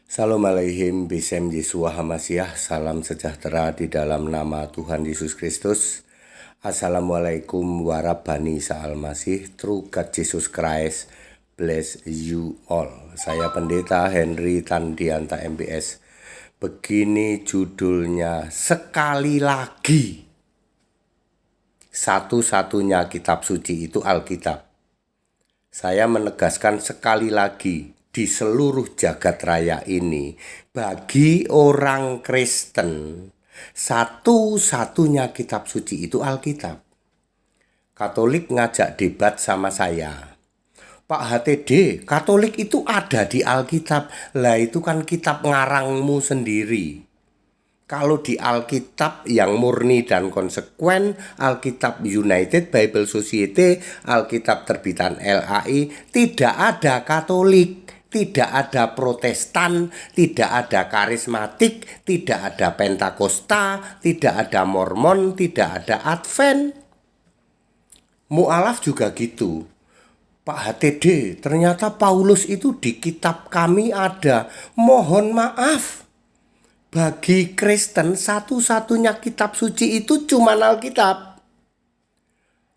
Salam alaihim bisem Yesua Hamasiah. Salam sejahtera di dalam nama Tuhan Yesus Kristus. Assalamualaikum warahmatullahi wabarakatuh. True God Jesus Christ bless you all. Saya Pendeta Henry Tandianta MBS. Begini judulnya, sekali lagi. Satu-satunya kitab suci itu Alkitab. Saya menegaskan sekali lagi, di seluruh jagat raya ini, bagi orang Kristen, satu-satunya kitab suci itu Alkitab. Katolik ngajak debat sama saya. Pak HTD, Katolik itu ada di Alkitab. Lah itu kan kitab ngarangmu sendiri. Kalau di Alkitab yang murni dan konsekuen, Alkitab United Bible Society, Alkitab terbitan LAI, tidak ada Katolik, tidak ada Protestan, tidak ada karismatik, tidak ada Pentakosta, tidak ada Mormon, tidak ada Advent. Mu'alaf juga gitu. Pak HTD, ternyata Paulus itu di kitab kami ada. Mohon maaf. Bagi Kristen, satu-satunya kitab suci itu cuma Alkitab.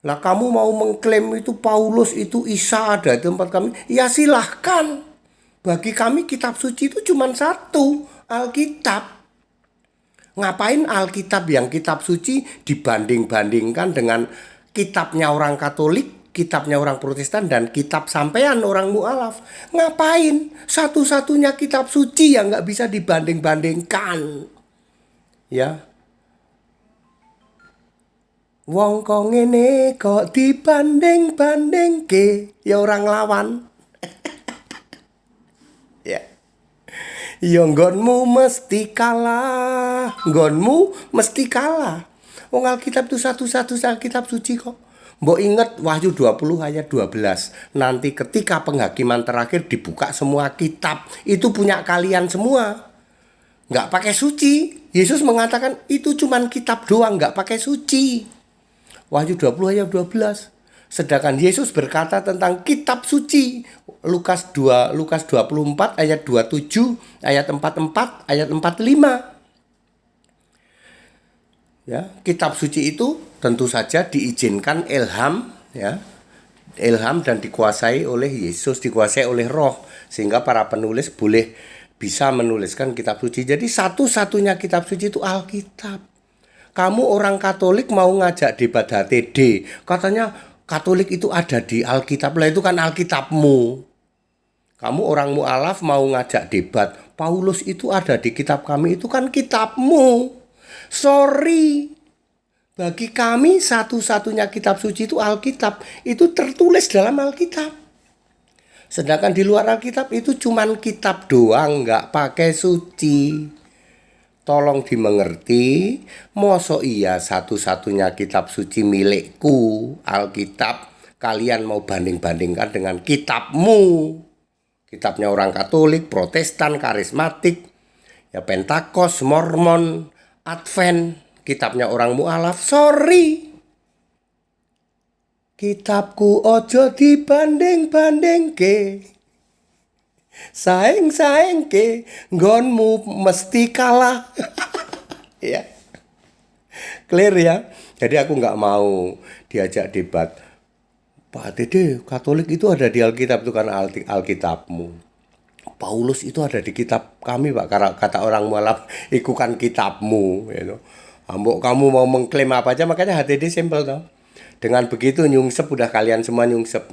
Lah kamu mau mengklaim itu Paulus, itu Isa ada di tempat kami, ya silahkan. Bagi kami kitab suci itu cuma satu, Alkitab. Ngapain Alkitab yang kitab suci dibanding-bandingkan dengan kitabnya orang Katolik, kitabnya orang Protestan, dan kitab sampean orang mu'alaf? Ngapain? Satu-satunya kitab suci yang nggak bisa dibanding-bandingkan. Ya. Wong kok ngene kok dibanding-bandingke, ya orang lawan. Ya. Ya nggonmu mesti kalah. Nggonmu mesti kalah. Wong Alkitab itu satu-satunya kitab suci kok. Mbok inget Wahyu 20 ayat 12. Nanti ketika penghakiman terakhir dibuka semua kitab. Itu punya kalian semua. Nggak pakai suci. Yesus mengatakan itu cuman kitab doang, nggak pakai suci. Wahyu 20 ayat 12. Sedangkan Yesus berkata tentang kitab suci. Lukas 24 ayat 27, ayat 44, ayat 45. Ya, kitab suci itu tentu saja diizinkan ilham, ya, ilham dan dikuasai oleh Yesus, dikuasai oleh Roh, sehingga para penulis bisa menuliskan kitab suci. Jadi satu-satunya kitab suci itu Alkitab. Kamu orang Katolik mau ngajak debat HTD, katanya Katolik itu ada di Alkitab. Lah itu kan Alkitabmu. Kamu orang mu'alaf mau ngajak debat, Paulus itu ada di kitab kami, itu kan kitabmu. Sorry, bagi kami satu-satunya kitab suci itu Alkitab. Itu tertulis dalam Alkitab. Sedangkan di luar Alkitab itu cuman kitab doang, nggak pakai suci. Tolong dimengerti, mosok iya satu-satunya kitab suci milikku, Alkitab, kalian mau banding-bandingkan dengan kitabmu. Kitabnya orang Katolik, Protestan, karismatik, ya Pentakos, Mormon, Advent, kitabnya orang mu'alaf. Sorry, kitabku ojo dibanding-banding ke, saing-saing ke, nggonmu mesti kalah. Ya, clear ya. Jadi aku nggak mau diajak debat. Pak Dede, Katolik itu ada di Alkitab, itu kan Alkitabmu. Paulus itu ada di kitab kami, Pak. Kata orang mualaf, itu kan kitabmu. You know. Ambok kamu mau mengklaim apa aja, makanya HTD simpel toh. Dengan begitu nyungsep, udah kalian semua nyungsep.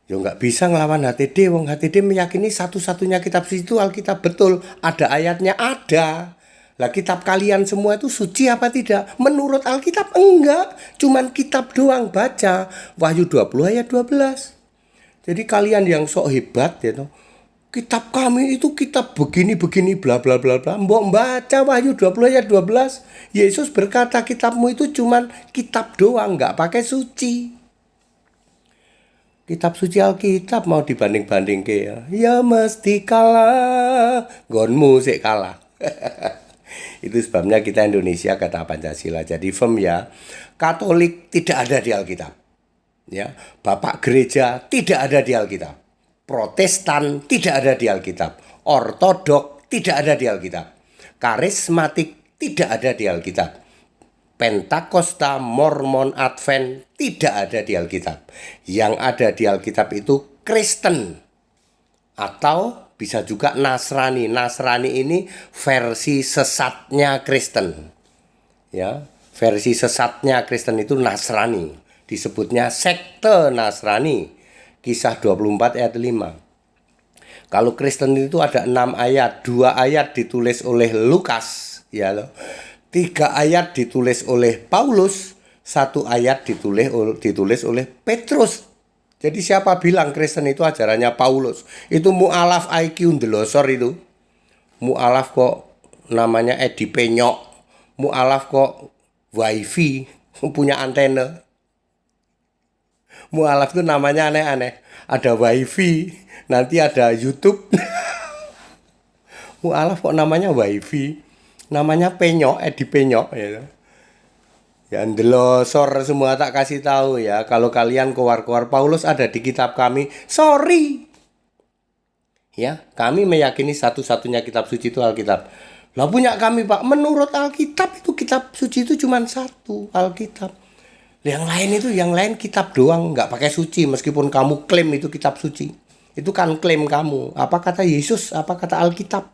Ya nggak bisa ngelawan HTD. Wong HTD meyakini satu-satunya kitab suci itu Alkitab. Betul, ada ayatnya, ada. Lah kitab kalian semua itu suci apa tidak? Menurut Alkitab enggak. Cuman kitab doang, baca Wahyu 20 ayat 12. Jadi kalian yang sok hebat ya toh, kitab kami itu kitab begini-begini bla bla bla bla. Mbok baca Wahyu 20 ayat 12. Yesus berkata kitabmu itu cuman kitab doang, nggak pakai suci. Kitab suci Alkitab mau dibanding-banding ke ya mesti kalah. Gonmu sih kalah. Itu sebabnya kita Indonesia kata Pancasila. Jadi firm ya. Katolik tidak ada di Alkitab. Ya, Bapak gereja tidak ada di Alkitab. Protestan tidak ada di Alkitab. Ortodok tidak ada di Alkitab. Karismatik tidak ada di Alkitab. Pentakosta, Mormon, Advent tidak ada di Alkitab. Yang ada di Alkitab itu Kristen atau bisa juga Nasrani. Nasrani ini versi sesatnya Kristen. Ya, versi sesatnya Kristen itu Nasrani. Disebutnya sekte Nasrani. Kisah 24 ayat 5. Kalau Kristen itu ada 6 ayat, 2 ayat ditulis oleh Lukas, ya loh. 3 ayat ditulis oleh Paulus, 1 ayat ditulis oleh Petrus. Jadi siapa bilang Kristen itu ajarannya Paulus? Itu mu'alaf IQ ndelosor itu. Mu'alaf kok namanya Edi Penyok. Mu'alaf kok wifi, punya antena. Mu'alaf itu namanya aneh-aneh. Ada wifi, nanti ada YouTube. Mu'alaf kok namanya wifi. Namanya Penyok, Edi Penyok ya. Ya ndelosor semua tak kasih tahu ya. Kalau kalian keluar-keluar Paulus ada di kitab kami, sorry. Ya, kami meyakini satu-satunya kitab suci itu Alkitab. Lah punya kami Pak, menurut Alkitab itu kitab suci itu cuma satu, Alkitab. Yang lain kitab doang, nggak pakai suci. Meskipun kamu klaim itu kitab suci, itu kan klaim kamu. Apa kata Yesus? Apa kata Alkitab?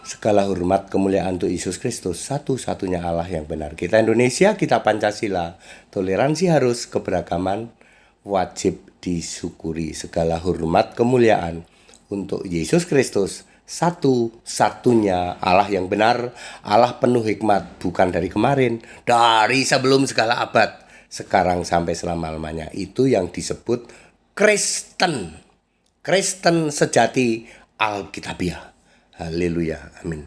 Segala hormat kemuliaan untuk Yesus Kristus, satu-satunya Allah yang benar. Kita Indonesia, kita Pancasila. Toleransi harus, keberagaman wajib disyukuri. Segala hormat kemuliaan untuk Yesus Kristus, satu-satunya Allah yang benar, Allah penuh hikmat, bukan dari kemarin, dari sebelum segala abad, sekarang sampai selama-lamanya. Itu yang disebut Kristen. Kristen sejati Alkitabiah. Haleluya, amin.